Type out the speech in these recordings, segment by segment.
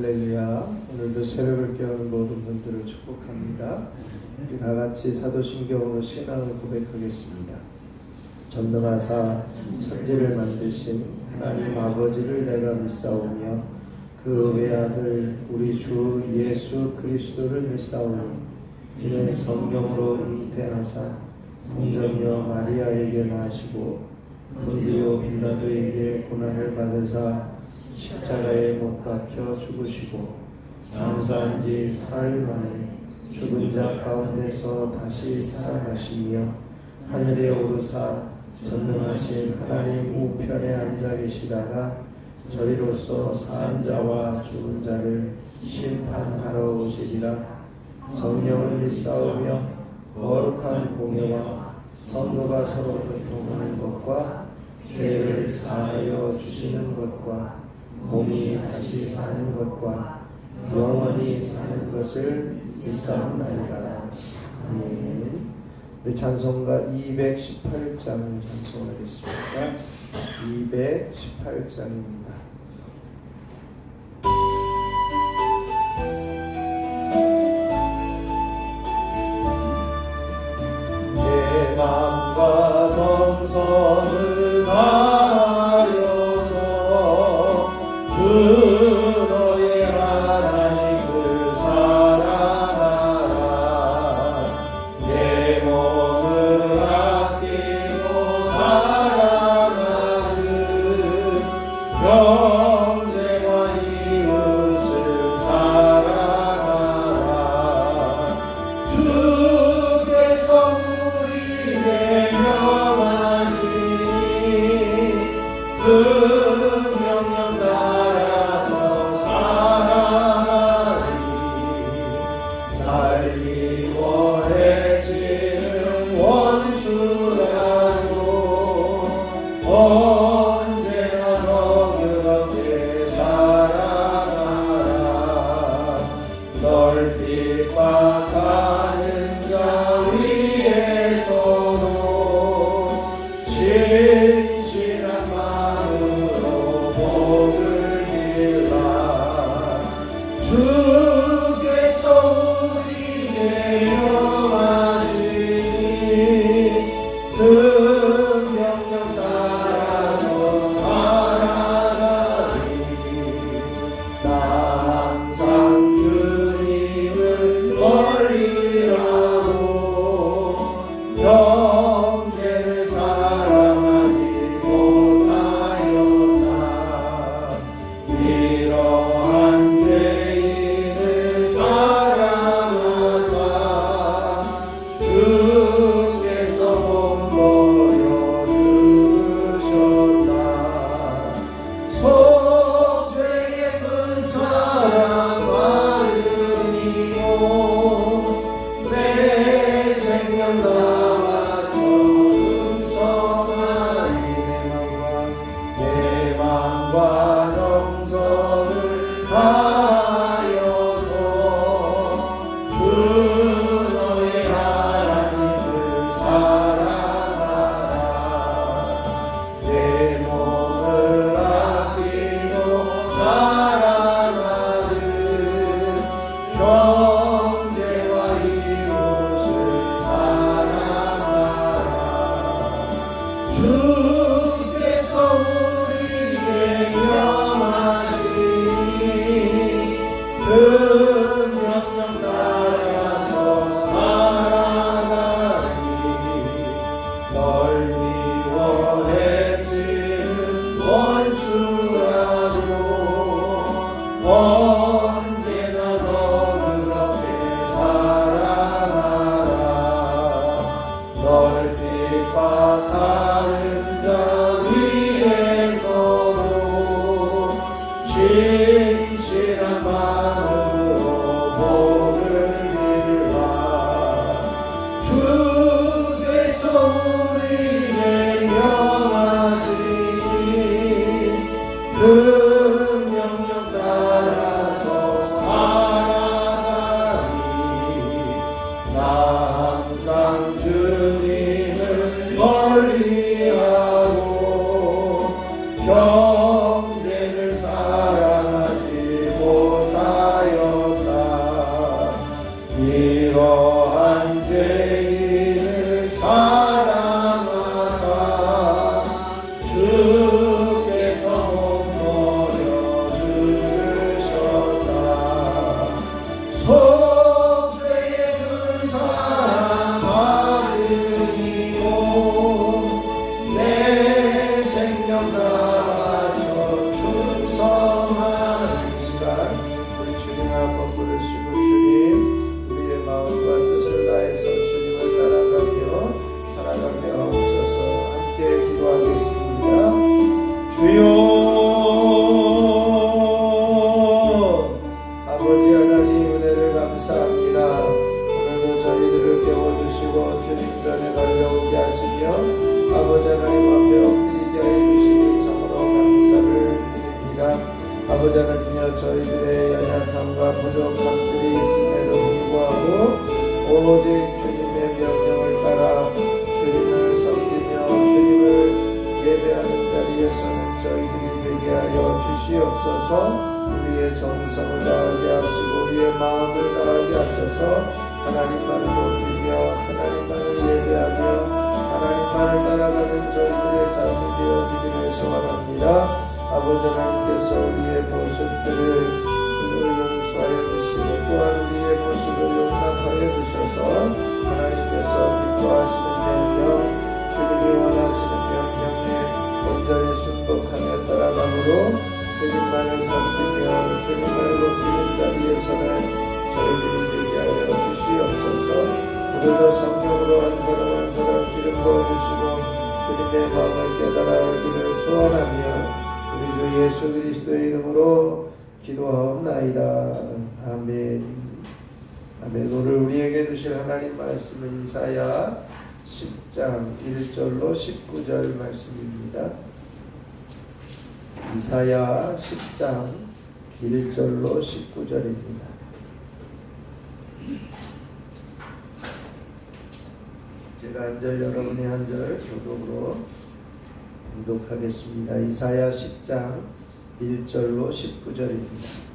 할렐루야. 오늘도 새벽을 깨우는 모든 분들을 축복합니다. 우리 다 같이 사도신경으로 신앙을 고백하겠습니다. 전능하사 천지를 만드신 하나님 아버지를 내가 믿사오며 그 외아들 우리 주 예수 그리스도를 믿사오니 이는 성령으로 잉태하사 동정녀 마리아에게 나시고 본디오 빌라도에게 고난을 받으사 십자가에 못 박혀 죽으시고 장사한 지 사흘 만에 죽은 자 가운데서 다시 살아나시며 하늘에 오르사 전능하신 하나님 우편에 앉아 계시다가 저리로서 사한 자와 죽은 자를 심판하러 오시리라. 성령을 믿사오며 거룩한 공예와 성도가 서로 교통하는 것과 죄를 사하여 주시는 것과 몸이 다시 사는 것과 영원히 사는 것을 믿사옵나이다. 아멘. 우리 찬송가 218장 찬송하겠습니다. 218장입니다. 내 맘과 정성을 다하여서 주 너의 하나님을 사랑하라. 내 몸을 아끼고 사랑하는 형제와 이웃을 사랑하라. 주께서 우리에게 명하시니 그 명령 따라서 살아가리. 날 미워해지는 원수라도 언제나 너 그렇게 살아가라. 널 핍박하는 자 위에서도 진실한 마음으로 복을 빌라. 주께서 우리에게 명하시니 그 명령 따라서 살아가리. 나 항상 주님을 멀리하고 형제를 사랑하지 못하였다. 이러한 죄인을 사랑하사 주께서 몸버려 주셨다. 소죄의 큰 사랑 받으리오. 내 생명 담아 충성하리. 내 맘과 정성을 다하여서 주 너의 하나님을 사랑하라. 내 몸을 아끼고 사랑하는 형제와 이웃을 사랑하라. 주께서 우리에게 명하시니 그 명령 따라서 살아가리. 널 미워해지는 원수라도 언제나 너 그렇게 사랑하라. 널 핍박하는 자 위에서도 진실한 마음으로 복을 빌라. 주께서 우리에게 명하시니 그 명령 따라서 살아가리. 나 항상 주님을 멀리하고 형제를 사랑하지 못하 아버지 하나님 은혜를 감사합니다. 오늘도 저희들을 깨워주시고 주님 전에 달려오게 하시며 아버지 하나님 앞에 엎드리게 해주시니 참으로 감사를 드립니다. 아버지 하나님여 저희들의 연약함과 부족함들이 있음에도 불구하고 오직 주님의 명령을 따라 주님을 섬기며 주님을 예배하는 자리에서는 저희들이 되게 하여 주시옵소서. 우리의 정성을 다하게 하시고 우리의 마음을 다하게 하소서. 하나님만을 높이며 하나님만을 예배하며 하나님만을 따라가는 저희들의 삶이 되어지기를 소원합니다. 아버지 하나님께서 우리의 모습들을 용서하여 주시고 또한 우리의 모습을 용납하여 주셔서 하나님께서 기뻐하시는 명령 주님이 원하시는 명령에 온전히 순복하며 따라가므로 주님만을 섬기며 주님만을 높이는 자리에서는 저희들이 되게 하여 주시옵소서. 오늘도 성령으로 한 사람 한 사람 기름 부어주시고 주님의 마음을 깨달아 알기를 소원하며 우리 주 예수 그리스도의 이름으로 기도하옵나이다. 아멘. 아멘. 오늘 우리에게 주실 하나님 말씀은 이사야 10장 1절로 19절 말씀입니다. 이사야 10장 1절로 19절입니다. 제가 한 절 여러분이 한 절 교독으로 교독하겠습니다. 이사야 10장 1절로 19절입니다.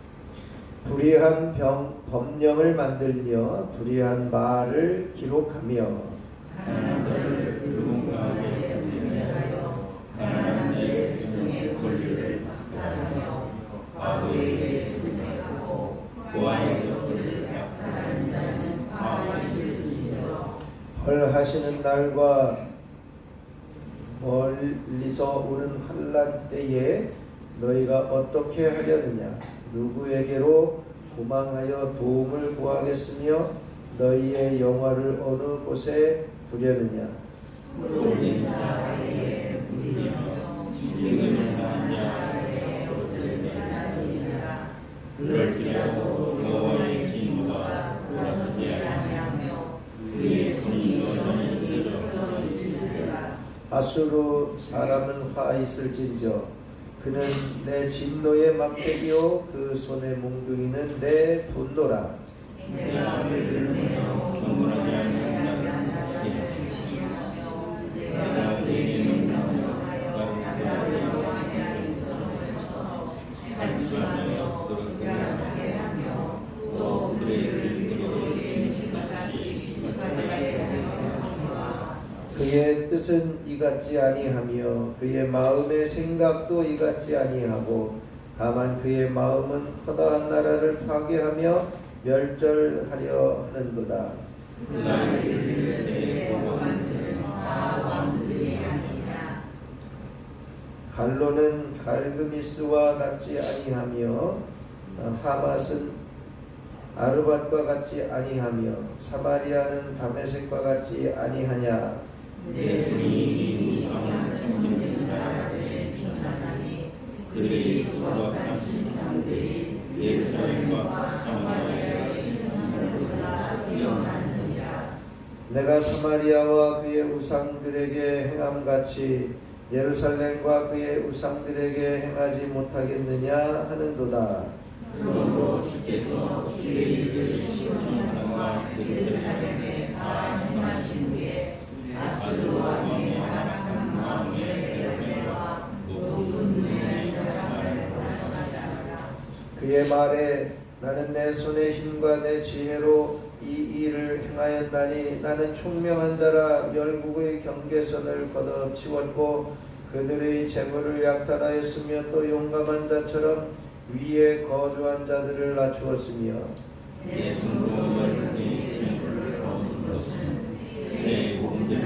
불의한 법령을 만들며 불의한 말을 기록하며 가난한 자를 누군가에게 분별하여 가난한 내 백성의 권리를 박탈하며 과부에게 분색하고 고아의 것을 약탈하는 자는 과부일지니라. 벌하시는 날과 멀리서 오는 환난 때에 너희가 어떻게 하려느냐? 누구에게로 도망하여 도움을 구하겠으며 너희의 영화를 어느 곳에 두려느냐? 올린 자에게 부리며 죽음을 당한 자에게 얻으리라. 그럴지라도 여호와의 진노가 돌아서지 아니하며 그의 손이 여전히 들어서 있으리라. 아수르 사람은 화 있을진저 그는 내 진노의 막대기요 그 손의 몽둥이는 내 분노라. 내가 그를 들으며 경건하지 아니한 자같이 지시하며 내가 그에게 명령하여 단단히 여호와의 안에 있어서 한주하며 양하게 하며 또 그의 길대로 진실같이 지식하게 하며 그의 뜻은 이같지 아니하며 그의 마음의 생각도 이같지 아니하고 다만 그의 마음은 허다한 나라를 파괴하며 멸절하려 하는도다. 그 나라를 이룰 때의 왕들은 다 왕들이 아니냐. 갈로는 갈그미스와 같지 아니하며 하맛은 아르밧과 같이 아니하며 사마리아는 다메섹과 같이 아니하냐. 내 손이 이미 성전된 나라들을 칭찬하니 그들의 수박한 신상들이 예루살렘과 사마리아의 신상들보다 뛰어나느니라. 내가 사마리아와 그의 우상들에게 행함같이 예루살렘과 그의 우상들에게 행하지 못하겠느냐 하는도다. 그러므로 주께서 주의 일을 시온산과 예루살렘에 다 행하신 후에 아수르 왕의 완악한 마음의 열매와 높은 눈의 자랑을 벌하시리라. 그의 말에 나는 내 손의 힘과 내 지혜로 이 일을 행하였나니 나는 총명한 자라 멸국의 경계선을 걷어치웠고 그들의 재물을 약탈하였으며 또 용감한 자처럼 위에 거주한 자들을 낮추었으며 내 손으로 멸국의 재물을 얻은 것은 새 공들을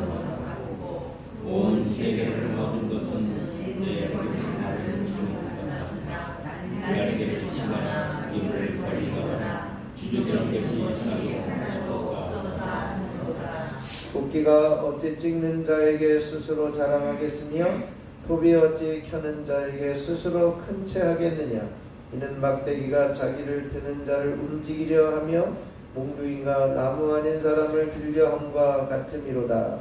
얻어가고 온 세계를 얻은 것은 내 얼굴을 다른 주목받았으나 나에게 치거나 입을 벌리거나 주저된 것이 자기 하나도 없었다 하는도다. 도끼가 어찌 찍는 자에게 스스로 자랑하겠으며 톱이 어찌 켜는 자에게 스스로 큰 채 하겠느냐. 이는 막대기가 자기를 드는 자를 움직이려 하며 몽둥이가 나무 아닌 사람을 들려 함과 같음이로다.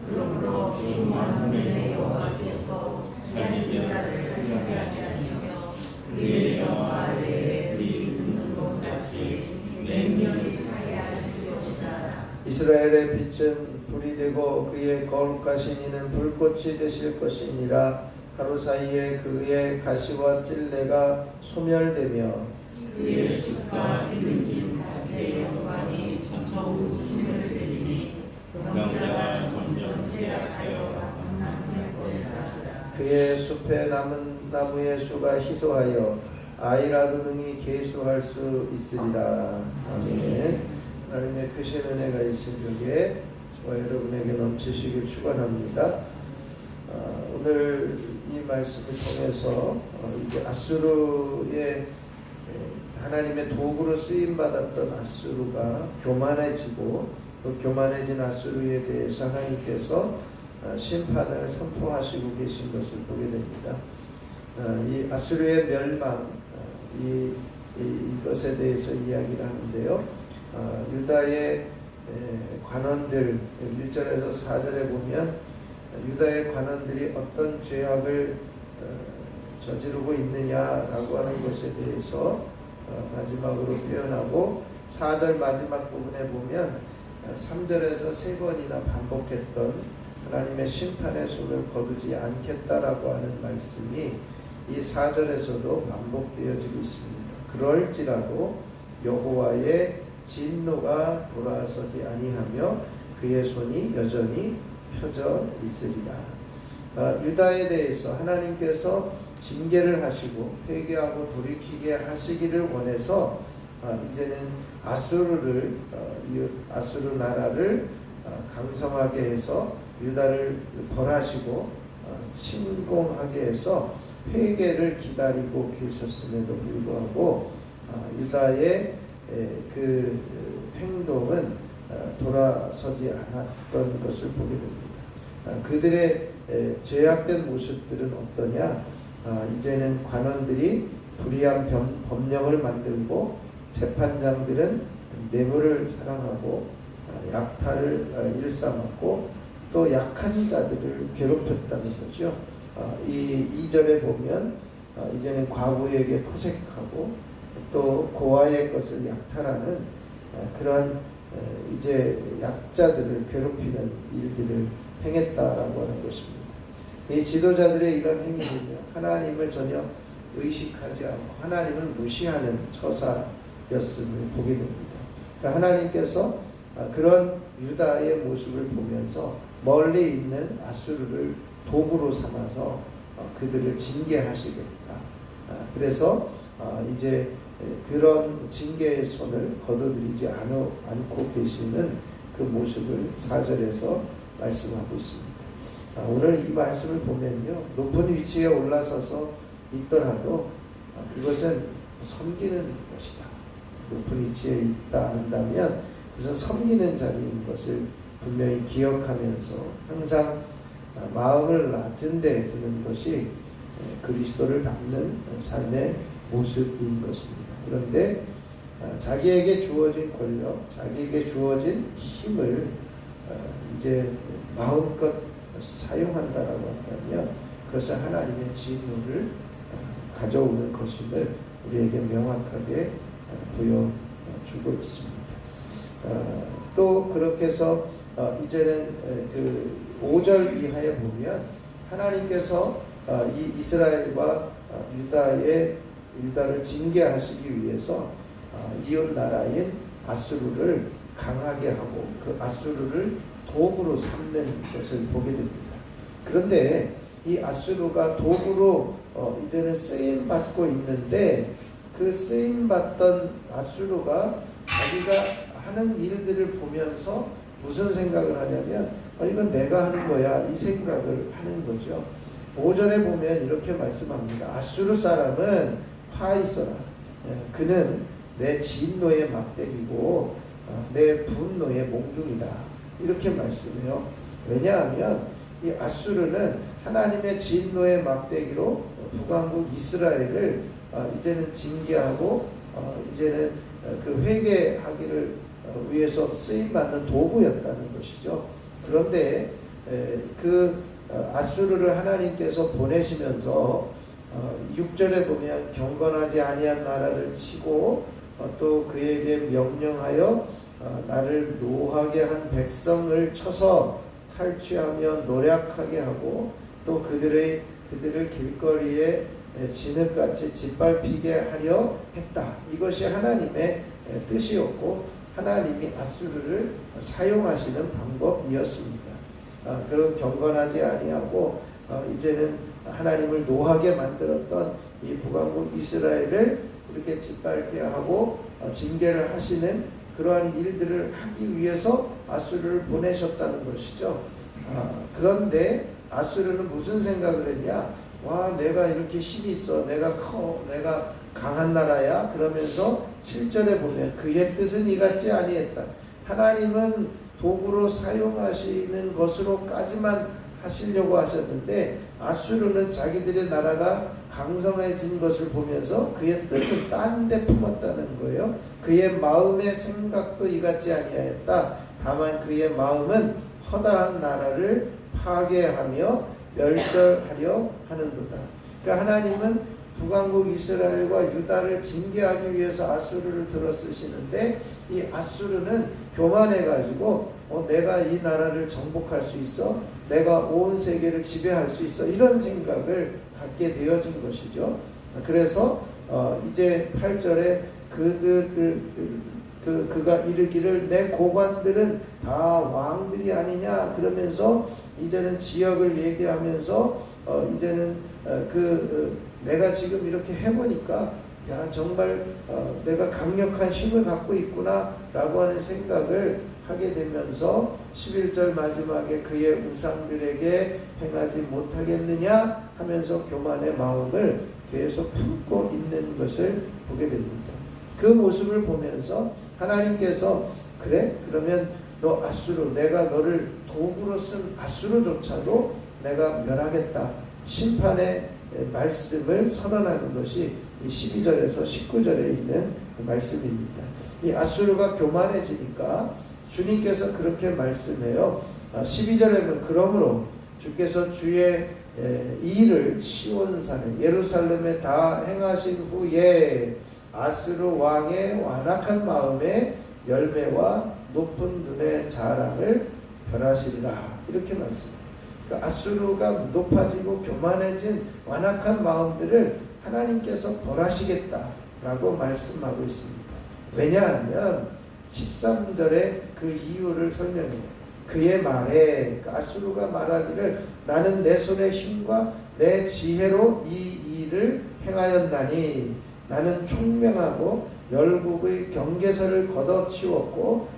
그러므로 주 만군의 여호와께서 자기 자를 하게 하시며 그의 영화 아래에 불이 붙는 것 같이 맹렬히 하게 하실 것이다. 이스라엘의 빛은 불이 되고 그의 거룩하신 이는 불꽃이 되실 것이니라. 하루 사이에 그의 가시와 찔레가 소멸되며 그의 숲과 기름진 자기의 영광이 천천히 소멸되리니 명자가 점점 쇠약하여 망할 것이다. 그의 숲에 남은 나무의 수가 희소하여 아이라도 능히 계수할 수 있으리라. 아멘. 하나님의 크신 은혜가 이 새벽에 저와 여러분에게 넘치시길 축원합니다. 오늘 이 말씀을 통해서 이제 아수르의 하나님의 도구로 쓰임 받았던 아수르가 교만해지고 그 교만해진 아수르에 대해서 하나님께서 심판을 선포하시고 계신 것을 보게 됩니다. 이 아수르의 멸망 이것에 대해서 이야기를 하는데요. 유다의 관원들 1절에서 4절에 보면 유다의 관원들이 어떤 죄악을 저지르고 있느냐라고 하는 것에 대해서 마지막으로 표현하고 4절 마지막 부분에 보면 3절에서 3번이나 반복했던 하나님의 심판의 손을 거두지 않겠다라고 하는 말씀이 이 4절에서도 반복되어지고 있습니다. 그럴지라도 여호와의 진노가 돌아서지 아니하며 그의 손이 여전히 펴져 있으리라. 유다에 대해서 하나님께서 징계를 하시고 회개하고 돌이키게 하시기를 원해서 이제는 아수르 나라를 강성하게 해서 유다를 벌하시고 침공하게 해서 회개를 기다리고 계셨음에도 불구하고 유다의 그 행동은 돌아서지 않았던 것을 보게 됩니다. 그들의 죄악된 모습들은 어떠냐? 이제는 관원들이 불의한 법령을 만들고 재판장들은 뇌물을 사랑하고 약탈을 일삼았고 또 약한 자들을 괴롭혔다는 거죠. 이 2절에 보면 이제는 과부에게 토색하고 또 고아의 것을 약탈하는 그러한 이제 약자들을 괴롭히는 일들을 행했다라고 하는 것입니다. 이 지도자들의 이런 행위는요, 하나님을 전혀 의식하지 않고 하나님을 무시하는 처사였음을 보게 됩니다. 그러니까 하나님께서 그런 유다의 모습을 보면서 멀리 있는 아수르를 도구로 삼아서 그들을 징계하시겠다. 그래서 이제 그런 징계의 손을 거둬들이지 않고 계시는 그 모습을 4절에서 말씀하고 있습니다. 오늘 이 말씀을 보면요, 높은 위치에 올라서서 있더라도 그것은 섬기는 것이다. 높은 위치에 있다 한다면 그것은 섬기는 자리인 것을 분명히 기억하면서 항상 마음을 낮은 데 두는 것이 그리스도를 닮는 삶의 모습인 것입니다. 그런데 자기에게 주어진 권력, 자기에게 주어진 힘을 이제 마음껏 사용한다라고 한다면 그것은 하나님의 진노를 가져오는 것임을 우리에게 명확하게 보여주고 있습니다. 또 그렇게 해서 이제는 그 5절 이하에 보면 하나님께서 이 이스라엘과 유다를 징계하시기 위해서 이웃 나라인 아수르를 강하게 하고 그 아수르를 도구로 삼는 것을 보게 됩니다. 그런데 이 아수르가 도구로 이제는 쓰임 받고 있는데 그 쓰임 받던 아수르가 자기가 하는 일들을 보면서 무슨 생각을 하냐면 이건 내가 하는 거야 이 생각을 하는 거죠. 5절에 보면 이렇게 말씀합니다. 아수르 사람은 화 있어라. 그는 내 진노의 막대기고 내 분노의 몽둥이다. 이렇게 말씀해요. 왜냐하면 이 아수르는 하나님의 진노의 막대기로 북왕국 이스라엘을 이제는 징계하고 이제는 그 회개하기를 위해서 쓰임받는 도구였다는 것이죠. 그런데 그 아수르를 하나님께서 보내시면서 6절에 보면 경건하지 아니한 나라를 치고 또 그에게 명령하여 나를 노하게 한 백성을 쳐서 탈취하며 노략하게 하고 또 그들을 길거리에 진흙같이 짓밟히게 하려 했다. 이것이 하나님의 뜻이었고 하나님이 아수르를 사용하시는 방법이었습니다. 그런 경건하지 아니하고 이제는 하나님을 노하게 만들었던 이 북왕국 이스라엘을 이렇게 짓밟게 하고 징계를 하시는 그러한 일들을 하기 위해서 아수르를 보내셨다는 것이죠. 그런데 아수르는 무슨 생각을 했냐? 와, 내가 이렇게 힘이 있어, 내가 커, 내가 강한 나라야. 그러면서 7절에 보면 그의 뜻은 이같지 아니했다. 하나님은 도구로 사용하시는 것으로까지만 하시려고 하셨는데 아수르는 자기들의 나라가 강성해진 것을 보면서 그의 뜻은 딴 데 품었다는 거예요. 그의 마음의 생각도 이같지 아니하였다. 다만 그의 마음은 허다한 나라를 파괴하며 멸절하려 하는도다. 그러니까 하나님은 북왕국 이스라엘과 유다를 징계하기 위해서 아수르를 들어 쓰시는데 이 아수르는 교만해가지고 내가 이 나라를 정복할 수 있어, 내가 온 세계를 지배할 수 있어, 이런 생각을 갖게 되어진 것이죠. 그래서 이제 8절에 그가 이르기를 내 고관들은 다 왕들이 아니냐 그러면서 이제는 지역을 얘기하면서 이제는 내가 지금 이렇게 해보니까 야 정말 내가 강력한 힘을 갖고 있구나 라고 하는 생각을 하게 되면서 11절 마지막에 그의 우상들에게 행하지 못하겠느냐 하면서 교만의 마음을 계속 품고 있는 것을 보게 됩니다. 그 모습을 보면서 하나님께서 그래? 그러면 너 아수르, 내가 너를 도구로 쓴 아수르조차도 내가 멸하겠다. 심판의 말씀을 선언하는 것이 이 12절에서 19절에 있는 그 말씀입니다. 이 아수르가 교만해지니까 주님께서 그렇게 말씀해요. 12절에 보면 그러므로 주께서 주의 이 일을 시온산에 예루살렘에 다 행하신 후에 아수르 왕의 완악한 마음의 열매와 높은 눈의 자랑을 멸하시리라. 이렇게 말씀합니다. 그러니까 아수르가 높아지고 교만해진 완악한 마음들을 하나님께서 벌하시겠다라고 말씀하고 있습니다. 왜냐하면 13절에 그 이유를 설명해요. 그의 말에 아수르가 말하기를 나는 내 손의 힘과 내 지혜로 이 일을 행하였나니 나는 총명하고 열국의 경계선을 걷어치웠고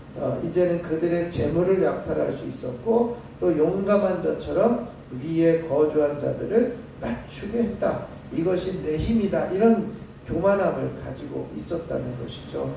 이제는 그들의 재물을 약탈할 수 있었고 또 용감한 자처럼 위에 거주한 자들을 낮추게 했다. 이것이 내 힘이다. 이런 교만함을 가지고 있었다는 것이죠.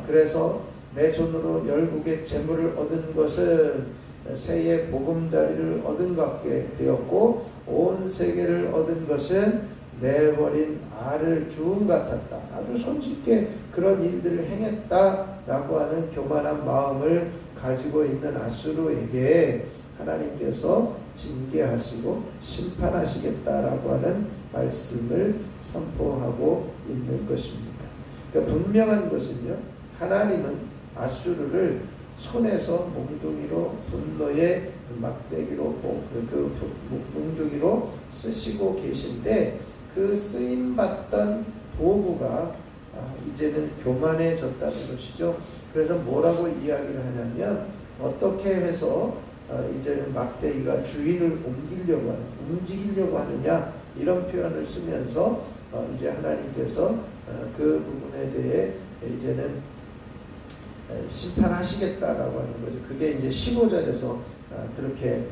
그래서 내 손으로 열국의 재물을 얻은 것은 새의 보금자리를 얻은 것 같게 되었고 온 세계를 얻은 것은 내버린 알을 주움 같았다. 아주 손쉽게 그런 일들을 행했다라고 하는 교만한 마음을 가지고 있는 아수르에게 하나님께서 징계하시고 심판하시겠다라고 하는 말씀을 선포하고 있는 것입니다. 그러니까 분명한 것은요, 하나님은 아수르를 손에서 몽둥이로 분노의 막대기로 그 몽둥이로 쓰시고 계신데 그 쓰임받던 도구가 이제는 교만해졌다는 것이죠. 그래서 뭐라고 이야기를 하냐면 어떻게 해서 이제는 막대기가 주인을 움직이려고 하느냐 이런 표현을 쓰면서 이제 하나님께서 그 부분에 대해 이제는 심판하시겠다라고 하는 거죠. 그게 이제 15절에서 그렇게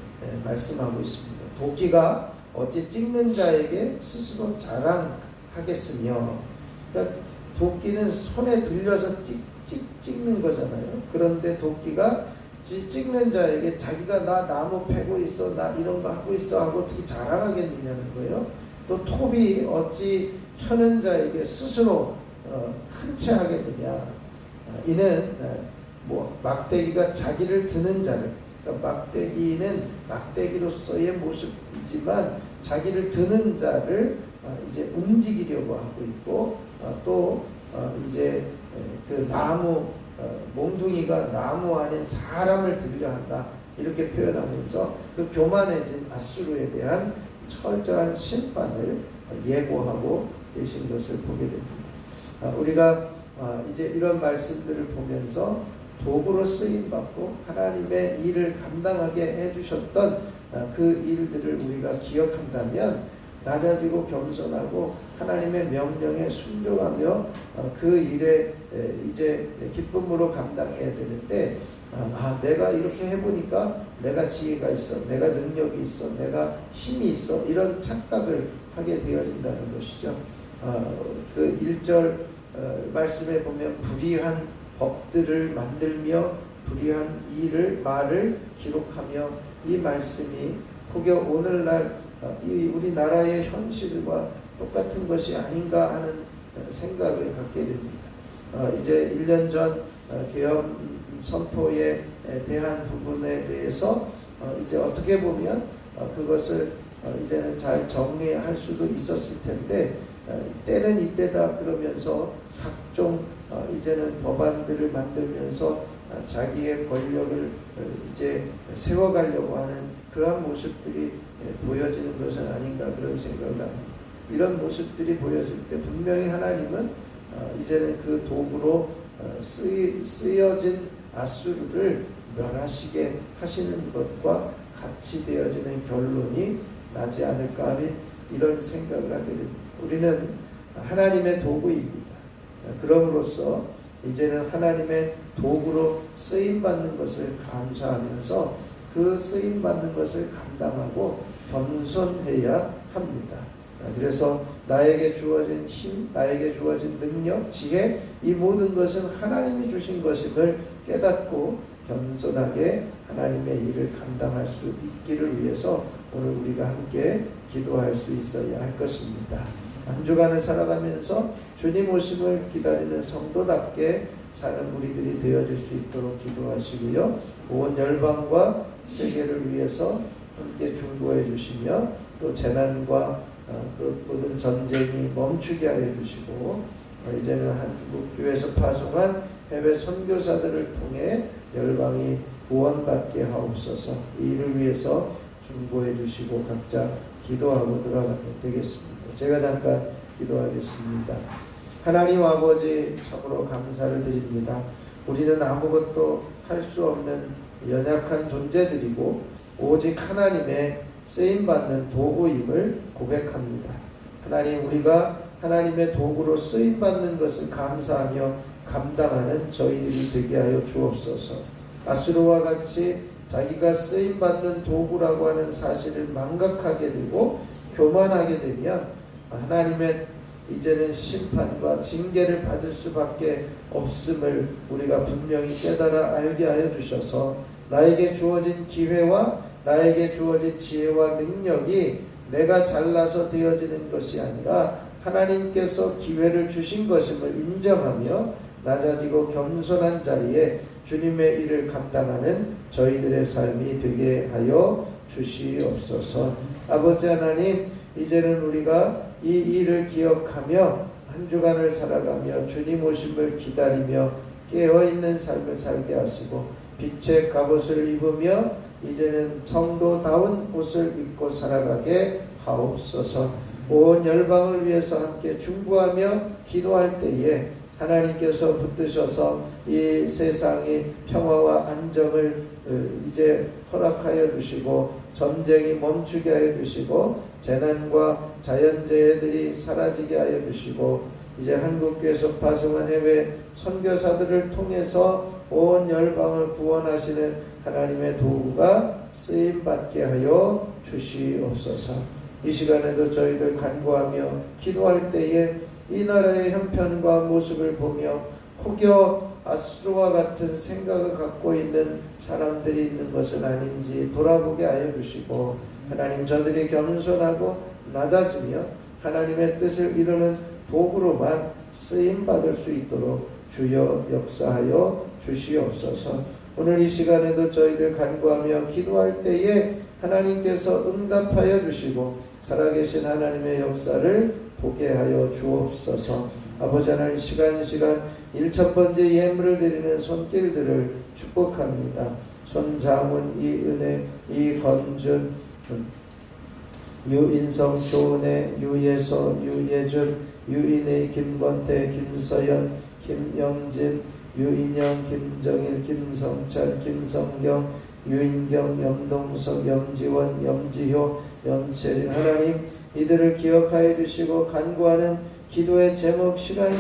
말씀하고 있습니다. 도끼가 어찌 찍는 자에게 스스로 자랑하겠으며, 그러니까 도끼는 손에 들려서 찍는 거잖아요. 그런데 도끼가 찍는 자에게 자기가 나 나무 패고 있어, 나 이런 거 하고 있어 하고 어떻게 자랑하겠느냐는 거예요. 또 톱이 어찌 혀는 자에게 스스로 큰 채 하겠느냐. 이는 막대기가 자기를 드는 자를, 그러니까 막대기는 막대기로서의 모습이지만 자기를 드는 자를 이제 움직이려고 하고 있고, 또 이제 그 나무 몽둥이가 나무 안에 사람을 들려 한다, 이렇게 표현하면서 그 교만해진 아수르에 대한 철저한 심판을 예고하고 계신 것을 보게 됩니다. 우리가 이제 이런 말씀들을 보면서 도구로 쓰임받고 하나님의 일을 감당하게 해주셨던 그 일들을 우리가 기억한다면 낮아지고 겸손하고 하나님의 명령에 순종하며 그 일에 이제 기쁨으로 감당해야 되는데, 내가 이렇게 해보니까 내가 지혜가 있어, 내가 능력이 있어, 내가 힘이 있어, 이런 착각을 하게 되어진다는 것이죠. 그 1절 말씀에 보면 불의한 법들을 만들며 불의한 말을 기록하며, 이 말씀이 혹여 오늘날 우리나라의 현실과 똑같은 것이 아닌가 하는 생각을 갖게 됩니다. 이제 1년 전 계엄 선포에 대한 부분에 대해서 이제 어떻게 보면 그것을 이제는 잘 정리할 수도 있었을 텐데, 때는 이때다 그러면서 각종 이제는 법안들을 만들면서 자기의 권력을 이제 세워가려고 하는 그러한 모습들이 보여지는 것은 아닌가, 그런 생각을 합니다. 이런 모습들이 보여질 때 분명히 하나님은 이제는 그 도구로 쓰여진 아수르를 멸하시게 하시는 것과 같이 되어지는 결론이 나지 않을까 하는 이런 생각을 하게 됩니다. 우리는 하나님의 도구입니다. 그럼으로써 이제는 하나님의 도구로 쓰임받는 것을 감사하면서 그 쓰임받는 것을 감당하고 겸손해야 합니다. 그래서 나에게 주어진 힘, 나에게 주어진 능력, 지혜, 이 모든 것은 하나님이 주신 것임을 깨닫고 겸손하게 하나님의 일을 감당할 수 있기를 위해서 오늘 우리가 함께 기도할 수 있어야 할 것입니다. 한 주간을 살아가면서 주님 오심을 기다리는 성도답게 사는 우리들이 되어질 수 있도록 기도하시고요. 온 열방과 세계를 위해서 함께 중보해 주시며, 또 재난과 또 모든 전쟁이 멈추게 하여 주시고, 이제는 한국 교회에서 파송한 해외 선교사들을 통해 열방이 구원받게 하옵소서. 이 일을 위해서 중보해 주시고 각자 기도하고 들어가면 되겠습니다. 제가 잠깐 기도하겠습니다. 하나님 아버지, 참으로 감사를 드립니다. 우리는 아무것도 할 수 없는 연약한 존재들이고 오직 하나님의 쓰임받는 도구임을 고백합니다. 하나님, 우리가 하나님의 도구로 쓰임받는 것을 감사하며 감당하는 저희들이 되게 하여 주옵소서. 아수르와 같이 자기가 쓰임받는 도구라고 하는 사실을 망각하게 되고 교만하게 되면 하나님의 이제는 심판과 징계를 받을 수밖에 없음을 우리가 분명히 깨달아 알게 하여 주셔서, 나에게 주어진 기회와 나에게 주어진 지혜와 능력이 내가 잘나서 되어지는 것이 아니라 하나님께서 기회를 주신 것임을 인정하며 낮아지고 겸손한 자리에 주님의 일을 감당하는 저희들의 삶이 되게 하여 주시옵소서. 아버지 하나님, 이제는 우리가 이 일을 기억하며 한 주간을 살아가며 주님 오심을 기다리며 깨어있는 삶을 살게 하시고, 빛의 갑옷을 입으며 이제는 성도다운 옷을 입고 살아가게 하옵소서. 온 열방을 위해서 함께 중보하며 기도할 때에 하나님께서 붙드셔서 이 세상의 평화와 안정을 이제 허락하여 주시고, 전쟁이 멈추게 하여 주시고, 재난과 자연재해들이 사라지게 하여 주시고, 이제 한국교회에서 파송한 해외 선교사들을 통해서 온 열방을 구원하시는 하나님의 도구가 쓰임받게 하여 주시옵소서. 이 시간에도 저희들 간구하며 기도할 때에 이 나라의 형편과 모습을 보며 혹여 아수르와 같은 생각을 갖고 있는 사람들이 있는 것은 아닌지 돌아보게 하여 주시고, 하나님, 저들이 겸손하고 낮아지며 하나님의 뜻을 이루는 도구로만 쓰임받을 수 있도록 주여 역사하여 주시옵소서. 오늘 이 시간에도 저희들 간구하며 기도할 때에 하나님께서 응답하여 주시고 살아계신 하나님의 역사를 보게 하여 주옵소서. 아버지 하나님, 시간 1,000번째 예물을 드리는 손길들을 축복합니다. 손자문, 이은혜, 이건준, 유인성, 조은혜, 유예서, 유예준, 유인혜, 김건태, 김서연, 김영진, 유인영, 김정일, 김성찬, 김성경, 유인경, 염동석, 염지원, 염지효, 염채린. 하나님, 이들을 기억하여 주시고 간구하는 기도의 제목 시간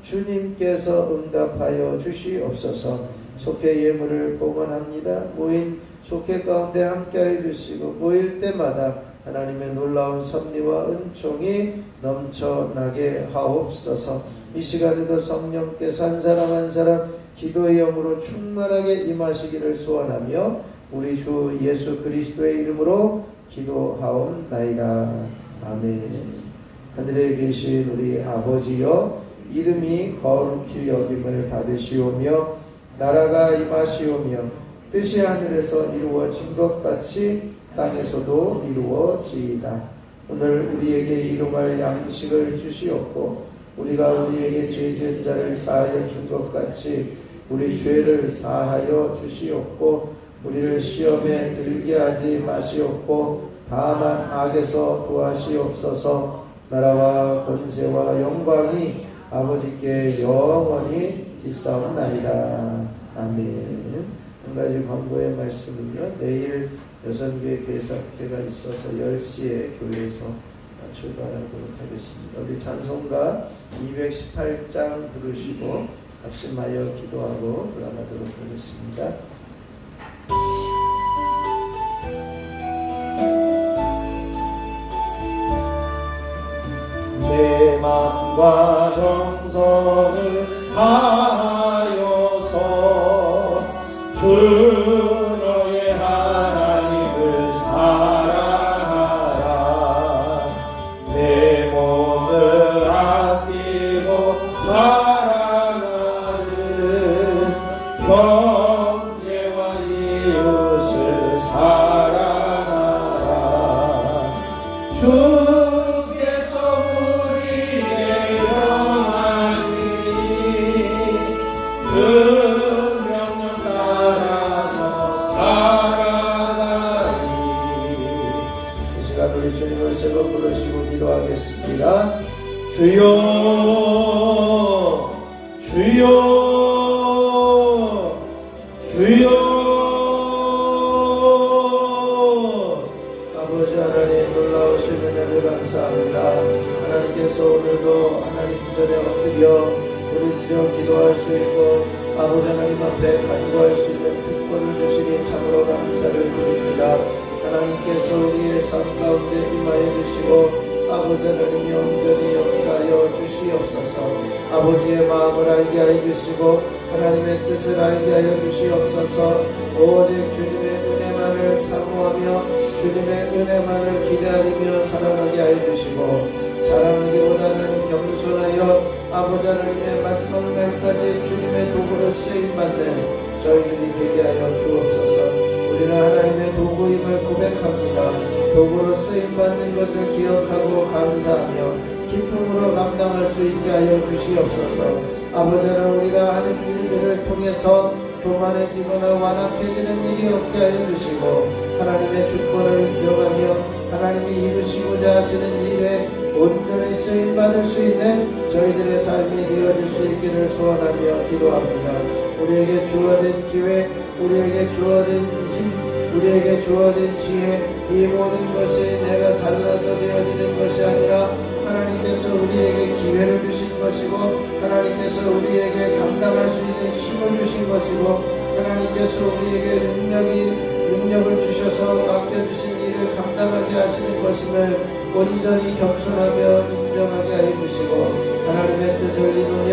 주님께서 응답하여 주시옵소서. 속회 예물을 봉헌합니다. 모인 속회 가운데 함께하여 주시고 모일 때마다 하나님의 놀라운 섭리와 은총이 넘쳐나게 하옵소서. 이 시간에도 성령께서 한 사람 한 사람 기도의 영으로 충만하게 임하시기를 소원하며 우리 주 예수 그리스도의 이름으로 기도하옵나이다. 아멘. 하늘에 계신 우리 아버지여, 이름이 거룩히 여김을 받으시오며 나라가 임하시오며 뜻이 하늘에서 이루어진 것 같이 땅에서도 이루어지이다. 오늘 우리에게 일용할 양식을 주시옵고 우리가 우리에게 죄 지은 자를 사하여 준 것 같이 우리 죄를 사하여 주시옵고 우리를 시험에 들게 하지 마시옵고 다만 악에서 구하시옵소서. 나라와 권세와 영광이 아버지께 영원히 있사옵나이다. 아멘. 한 가지 광고의 말씀은요, 내일 여성교회 개사회가 있어서 10시에 교회에서 출발하도록 하겠습니다. 우리 찬송가 218장 부르시고 합심하여 기도하고 돌아가도록 하겠습니다. 내 맘과 정성을 다하여서 주 너의 하나님을 사랑하라. 내 몸을 아끼고 사랑하는 형제와 이웃을 사랑하라. 주께서 우리에게 명하시니 그 명령 따라서 살아가리. 이 시간 우리 주님을 세번 부르시고 기도하겠습니다. 주여 주여 주여. 아버지 하나님, 놀라우신 은혜를 감사합니다. 하나님께서 오늘도 하나님 전에 엎드려 우리 주여 기도할 수 있고 아버지 하나님 앞에 간구할 수 있는 특권을 주시니 참으로 감사를 드립니다. 하나님께서 우리의 삶 가운데 임하여 주시고 아버지 하나님이 온전히 역사하여 주시옵소서. 아버지의 마음을 알게 하여 주시고 하나님의 뜻을 알게 하여 주시옵소서. 오직 주님의 은혜만을 사모하며 주님의 은혜만을 기다리며 살아가게 하여 주시고 자랑하기보다는 겸손하여 아버지 하나님의 마지막 날까지 주님의 도구로 쓰임받는 저희들이 되게 하여 주옵소서. 우리는 하나님의 도구임을 고백합니다. 도구로 쓰임받는 것을 기억하고 감사하며 기쁨으로 감당할 수 있게 하여 주시옵소서. 아버지 하나님, 우리가 하는 일들을 통해서 교만해지거나 완악해지는 일이 없게 하여 주시고 하나님의 주권을 인정하며 하나님이 이루시고자 하시는 일에 온전히 쓰임받을 수 있는 저희들의 삶이 되어줄 수 있기를 소원하며 기도합니다. 우리에게 주어진 기회, 우리에게 주어진 힘, 우리에게 주어진 지혜, 이 모든 것이 내가 잘나서 되어지는 것이 아니라 하나님께서 우리에게 기회를 주신 것이고 하나님께서 우리에게 감당할 수 있는 힘을 주신 것이고 하나님께서 우리에게 능력을 주셔서 맡겨주신 일을 감당하게 하시는 것임을 온전히 겸손하며 인정하게 하여 주시고 하나님의 뜻을 이루며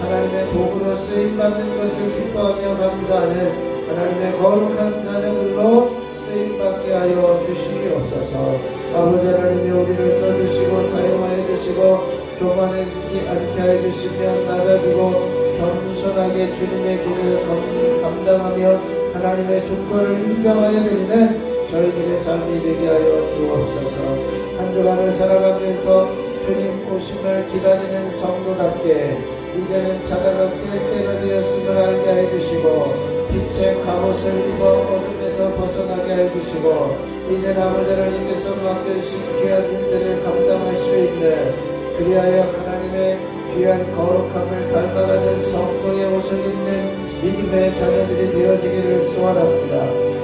하나님의 도구로 쓰임받는 것을 기뻐하며 감사하는 하나님의 거룩한 자녀들로 쓰임받게 하여 주시옵소서. 아버지 하나님이 우리를 써주시고 사용하여 주시고 교만해지지 않게 해주시며 낮아지고 겸손하게 주님의 길을 감당하며 하나님의 주권을 인정하여 드리는 저희들의 삶이 되게 하여 주옵소서. 한 주간을 살아가면서 주님 오심을 기다리는 성도답게 이제는 자다가 깰 때가 되었음을 알게 해주시고 빛의 갑옷을 입어 어둠에서 벗어나게 해주시고 이제는 아버지 하나님께서 맡겨주신 귀한 일들을 감당할 수 있는 그리하여 하나님의 귀한 거룩함을 닮아가는 성도의 옷을 입는 믿음의 자녀들이 되어지기를 소원합니다.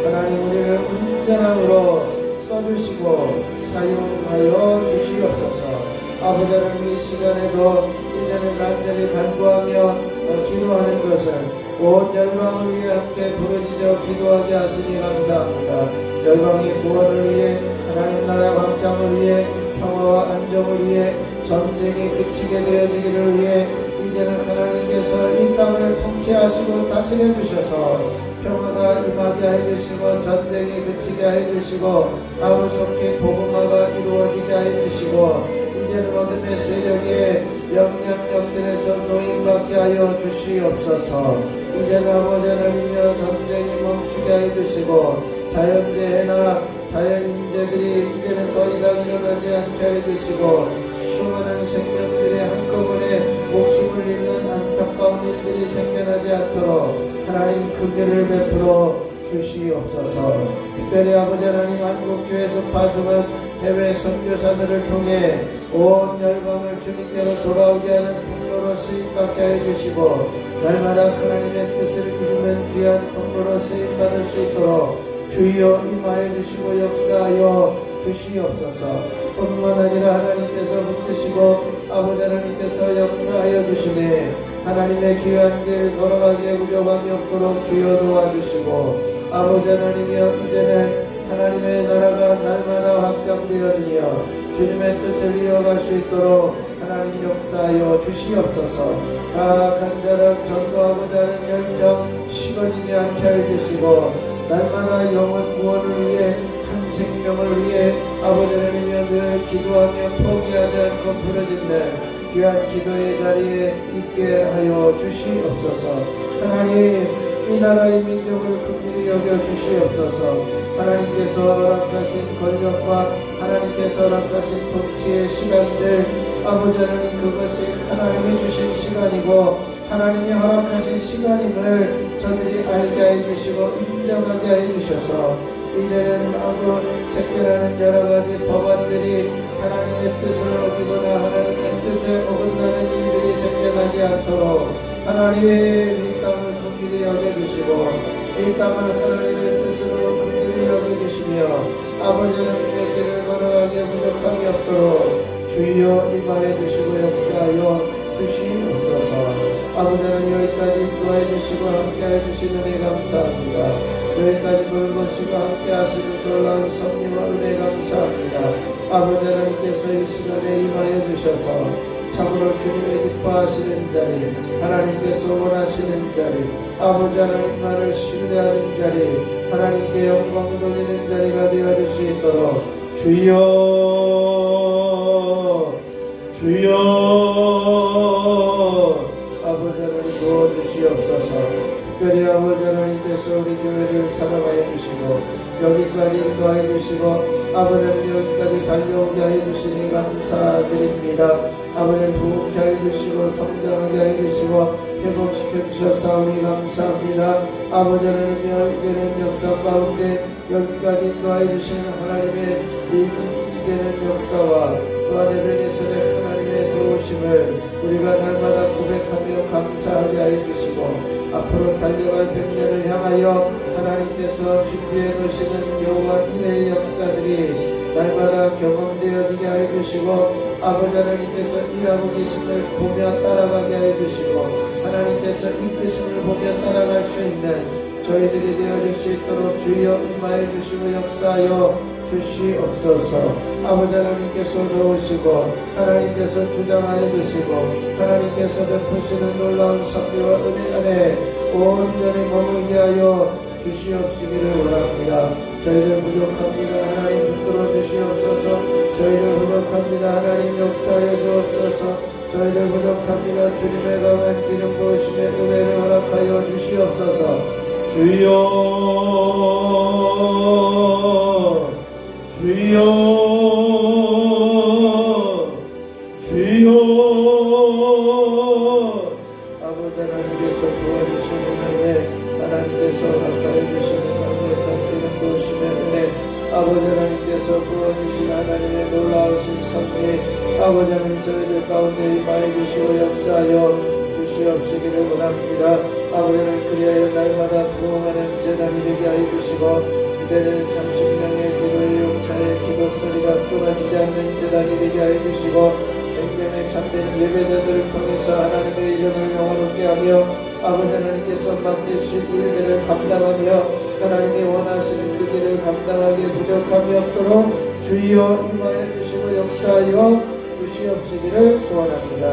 하나님 우리를 온전함으로 써주시고 사용하여 주시옵소서. 아버지 하나님 이 시간에도 이제는 간절히 간구하며 기도하는 것을 온 열방을 위해 함께 부르짖어 기도하게 하시니 감사합니다. 열방의 구원을 위해 하나님 나라의 확장을 위해 평화와 안정을 위해 전쟁이 그치게 되어지기를 위해 이제는 하나님께서 이 땅을 통치하시고 다스려 주셔서 평화가 임하게 해주시고 전쟁이 그치게 해주시고 아무속히 복음화가 이루어지게 해주시고 이제는 어둠의 세력에 영향력들에서 노임받게 하여 주시옵소서. 이제는 아버지 하나님여 전쟁이 멈추게 해주시고 자연재해나 자연인재들이 이제는 더 이상 일어나지 않게 해주시고 수많은 생명들의 한꺼번에 목숨을 잃는 안타까운 일들이 생겨나지 않도록 하나님 긍휼을 베풀어 주시옵소서. 특별히 아버지 하나님 한국교회 소파섬은 해외 선교사들을 통해 온 열방을 주님께로 돌아오게 하는 통로로 쓰임받게 해주시고 날마다 하나님의 뜻을 이루는 귀한 통로로 쓰임받을 수 있도록 주여 임하여 주시고 역사하여 주시옵소서. 뿐만 아니라 하나님께서 붙드시고 아버지 하나님께서 역사하여 주시네 하나님의 귀한 길 걸어가기에 부족함이 없도록 주여 도와주시고 아버지 하나님이여 이제는 하나님의 나라가 날마다 확장되어지며 주님의 뜻을 이어갈 수 있도록 하나님 역사하여 주시옵소서. 다 간절한 전도하고자 하는 열정 식어지지 않게 해주시고 날마다 영혼 구원을 위해 한 생명을 위해 아버지 하나님이여 늘 기도하며 포기하지 않고 부르짖는 귀한 기도의 자리에 있게 하여 주시옵소서. 하나님 이 나라의 민족을 긍휼히 여겨 주시옵소서. 하나님께서 허락하신 권력과 하나님께서 허락하신 통치의 시간들 아버지 하나님 그것이 하나님이 주신 시간이고 하나님이 허락하신 시간임을 저들이 알게 해주시고 인정하게 해주셔서 이제는 아무 새겨나는 여러가지 법안들이 하나님의 뜻을 어기거나 하나님의 뜻에 어긋나는 일들이 생겨나지 않도록 하나님 이 땅을 긍휼히 여겨주시고 이 땅을 하나님의 뜻으로 긍휼히 여겨주시며 아버지 하나님의 길을 걸어가기에 부족함이 없도록 주여 임하여 주시고 역사하여 주시옵소서. 아버지 하나님 여기까지 인도해 주시고 함께해 주시는 은혜 감사합니다. 여기까지 돌보시고 함께 하시는 놀라운 성령과 은혜 감사합니다. 아버지 하나님께서 이 시간에 임하여 주셔서 참으로 주님의 기뻐하시는 자리 하나님께서 원하시는 자리 아버지 하나님만을 신뢰하는 자리 하나님께 영광 돌리는 자리가 되어줄 수 있도록 주여 아버지 하나님 도와주시옵소서. 특별히 아버지 하나님께서 우리 교회를 사랑하여 주시고 여기까지 인도하여 주시고 아버지 하나님 여기까지 달려오게 하여 주시니 감사드립니다. 아버지 부흥케 하여 주시고 성장하게 하여 주시고 회복시켜 주셔서 감사합니다. 아버지 하나님여 이제는 역사 가운데 여기까지 인도하여 주시는 하나님의 이제는 역사와 또한 에베네셀의 하나님의 도우심을 우리가 날마다 고백하며 감사하게 하여 주시고 앞으로 달려갈 100년을 향하여 하나님께서 준비해 놓으시는 여호와 일의 역사들이 날마다 경험되어지게 하여 주시고 아버지 하나님께서 일하고 계심을 보며 따라가게 하여 주시고 하나님께서 이끄심을 보며 따라갈 수 있는 저희들이 되어줄 수 있도록 주여 임하여 주시고 역사하여 주시옵소서. 아버지 하나님께서 도우시고 하나님께서 주장하여 주시고 하나님께서 베푸시는 놀라운 선비와 은혜 안에 온전히 머물게 하여 주시옵시기를 원합니다. 저희들 부족합니다. 하나님 붙들어 주시옵소서. 저희들 부족합니다. 하나님 역사하여 주옵소서. 저희들 부족합니다. 주님의 강한 기름 부으심의 은혜를 허락하여 주시옵소서. 주여 주여 주여. 아버지 하나님께서 부어주시는 은혜, 하나님께서 허락하여 주시는 강력한 기름 부으심의 은혜, 아버지 하나님께서 부어주신 하나님의 놀라우신 섭리, 아버지 하나님 저희들 가운데 임하여 주시고 역사하여 주시옵시기를 원합니다. 아버지 하나님 그리하여 날마다 부흥하는 제단이 되게 하여 주시고, 이제는 30년의 기도의 용차의 기도 소리가 끊어지지 않는 제단이 되게 하여 주시고, 생명의 참된 예배자들을 통해서 하나님의 이름을 영화롭게 하며 아버지 하나님께서 맡기신 일들을 감당하며 하나님이 원하시는 그 길을 감당하기에 부족함이 없도록 주여 임하여 주시고 역사하여 주시옵시기를 소원합니다.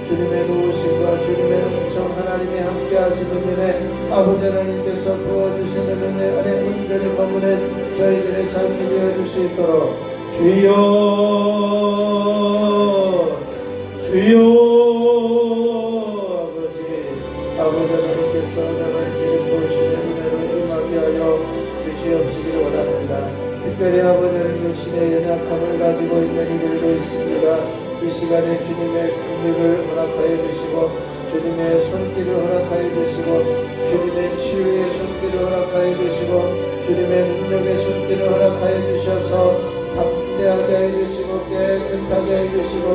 주님의 도우심과 주님의 은총, 하나님의 함께 하시는 은혜, 아버지 하나님께서 부어주시는 은혜 안에 온전히 머무는 저희들의 삶이 되어줄 수 있도록 주여 주여. 아버지 하나님께서 나를 기름 부으시는 은혜로 임하게 하여 주시옵시기를 원합니다. 특별히 아버지 하나님 육신의 연약함을 가지고 있는 이들도 있습니다. 이 시간에 주님의 긍휼을 허락하여 주시고 주님의 손길을 허락하여 주시고 주님의 치유의 손길을 허락하여 주시고 주님의 능력의 손길을 허락하여 주셔서 담대하게 하여 주시고 깨끗하게 하여 주시고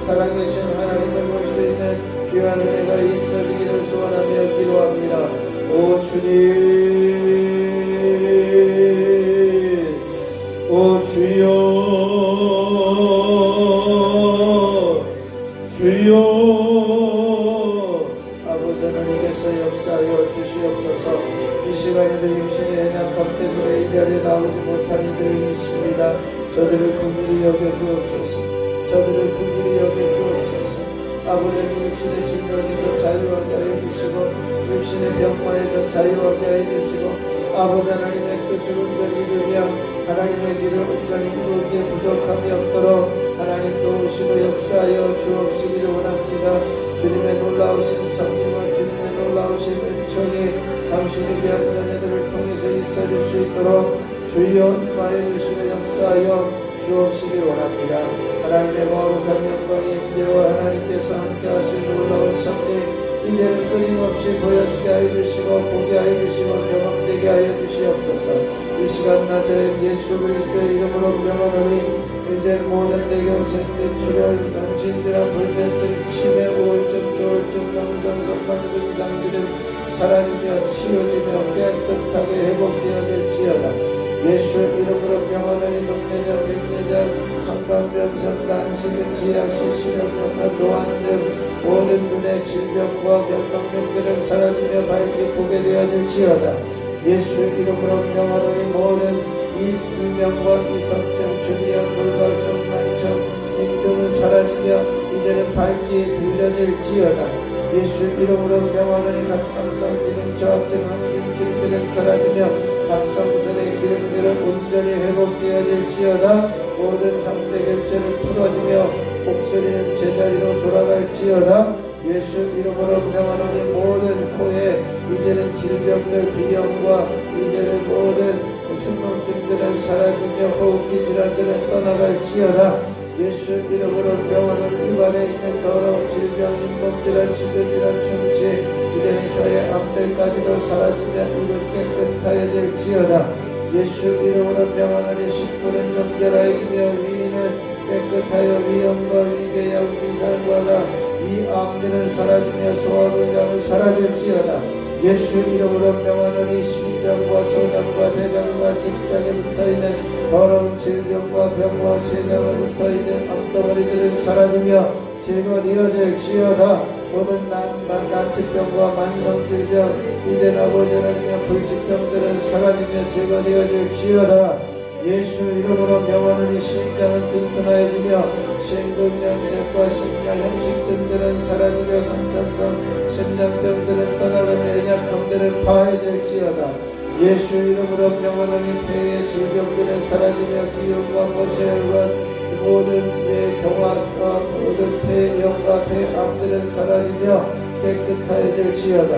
살아계신 하나님을 볼 수 있는 귀한 은혜가 있어지기를 소원하며 기도합니다. 오 주님, 오 주여 주여. 아버지 하나님께서 역사하여 주시옵소서. 이 시간에도 육신의 연약함 때문에 이 자리에 나오지 못한 이들이 있습니다. 저들을 긍휼히 여겨 주옵소서. 저들을 긍휼히 여겨 주옵소서. 아버지 육신의 질병에서 자유하게 하여 주시고 육신의 병마에서 자유하게 하여 주시고 아버지 하나님의 뜻을 온전히 이루며 하나님의 길을 온전히 이루기에 부족함이 없도록 하나님 도우시고 역사하여 주옵시기를 원합니다. 주님의 놀라우신 섭리와 주님의 놀라우신 은총이 당신의 귀한 자녀들을 통해서 있어질 수 있도록 주여 임하여 주시고 역사하여 주옵시기를 원합니다. 하나님의 거룩한 영광의 임재와 하나님께서 함께 하신 놀라운 섭리 이제는 끊임없이 보여주게 하여 주시고 보게 하여 주시고 경험되게 하여 주시옵소서. 이 시간 나사렛 예수 그리스도의 이름으로 명하노니 이제 모든 대경생들 출혈 병신들한 불면증 치매 우울증 조울증 명상성 만든 이상들은 사라지며 치유되며 깨끗하게 회복되어질지어다. 예수 이름으로 병하노니 녹내장 백내장 한방병성 난시근 지약시 시력력과 노안 등 모든 눈의 질병과 변성병들은 사라지며 밝게 보게 되어질지어다. 예수 이름으로 병하노니 모든 이명과 이성증 주기형 불발성 난청 등은 사라지며 이제는 밝게 들려질지어다. 예수 이름으로 병하노니 갑상선 기능 저하증 항진증들은 사라지며 갑상선의 기능들은 온전히 회복되어질지어다. 모든 상대결절은 풀어지며 목소리는 제자리로 돌아갈지어다. 예수 이름으로 평안하니 모든 코에 이제는 질병들 비염과 이제는 모든 숨통증들은 사라지며 호흡기 질환들은 떠나갈지어다. 예수 이름으로 병하는 입안에 있는 더러운 질병, 인공질환, 치료질환, 충치 이제는 혀의 암들까지도 사라지며 입을 깨끗하여질지어다. 예수 이름으로 병하는 식구는 정결하여 이기며 위인은 깨끗하여 위염과 위궤양, 위살과다 위암들은 사라지며 소화불량은 사라질지어다. 예수 이름으로 명하노니 심장과 소장과 대장과 직장에 붙어있는 더러운 질병과 병과 췌장에 붙어있는 암덩어리들은 사라지며 제거되어질지어다. 모든 난치병과 만성질병 이제 아버지 하나님의 불치병들은 사라지며 제거되어질지어다. 예수 이름으로 명하노니 심장은 튼튼해지며 심근경색과 심장형식증들은 사라지며 상처성 심장병들은 떠나가며 연약함들은 파해질지어다. 예수 이름으로 명하노니 폐의 질병들은 사라지며 기운과 모세혈과 모든 폐 경화과 모든 폐염과 폐암들은 사라지며 깨끗하여질지어다.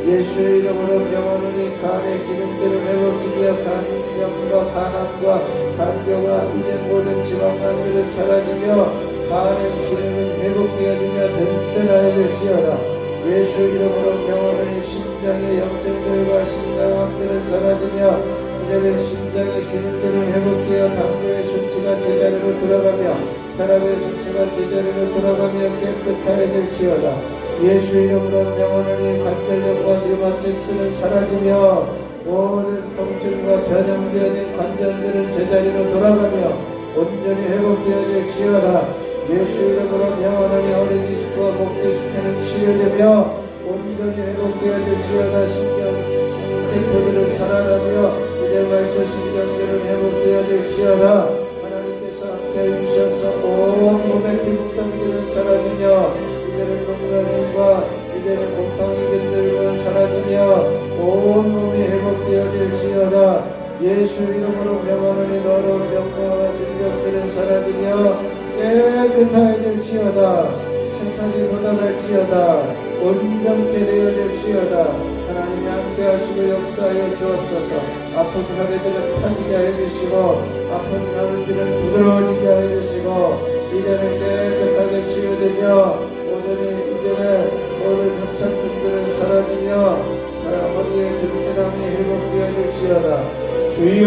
예수 이름으로 명하노니 간의 기능들은 회복되며 간염과 간암과 간경화 이제 모든 지방간들은 사라지며 간의 기능은 회복되어지며 든든하여질지어다. 예수 이름으로 명하노니 심장의 염증들과 심장암들은 사라지며 이제는 심장의 기능들은 회복되어 당뇨의 수치가 제자리로 돌아가며 혈압의 수치가 제자리로 돌아가며 깨끗하여질지어다. 예수 이름으로 명하노니 관절염과 류마티스는 사라지며 모든 통증과 변형되어진 관절들은 제자리로 돌아가며 온전히 회복되어질지어다. 예수 이름으로 명하노니 허리 디스크와 목 디스크는 치료되며 온전히 회복되어질지어다. 신경 세포들은 살아나며 이제 말초 신경들은 회복되어질지어다. 하나님께서 함께 주셔서 온 몸의 피부병들은 사라지며 이제는 농간염과 이제는 곰팡이균들은 사라지며 온 몸이 회복되어질지어다. 예수 이름으로 명하노니 더러운 병과 질병들은 사라지며 깨끗하여질지어다. 세상이 도달할지어다. 온전케 되어질지어다. 하나님이 함께 하시고 역사하여 주옵소서. 아픈 허리들은 펴지게 해주시고 아픈 가슴들은 부드러워지게 해주시고 이제는 깨끗하게 치유되며 이제는 모든 협착증들은 사라지며 허리의 든든함이 회복되어질지어다. 주여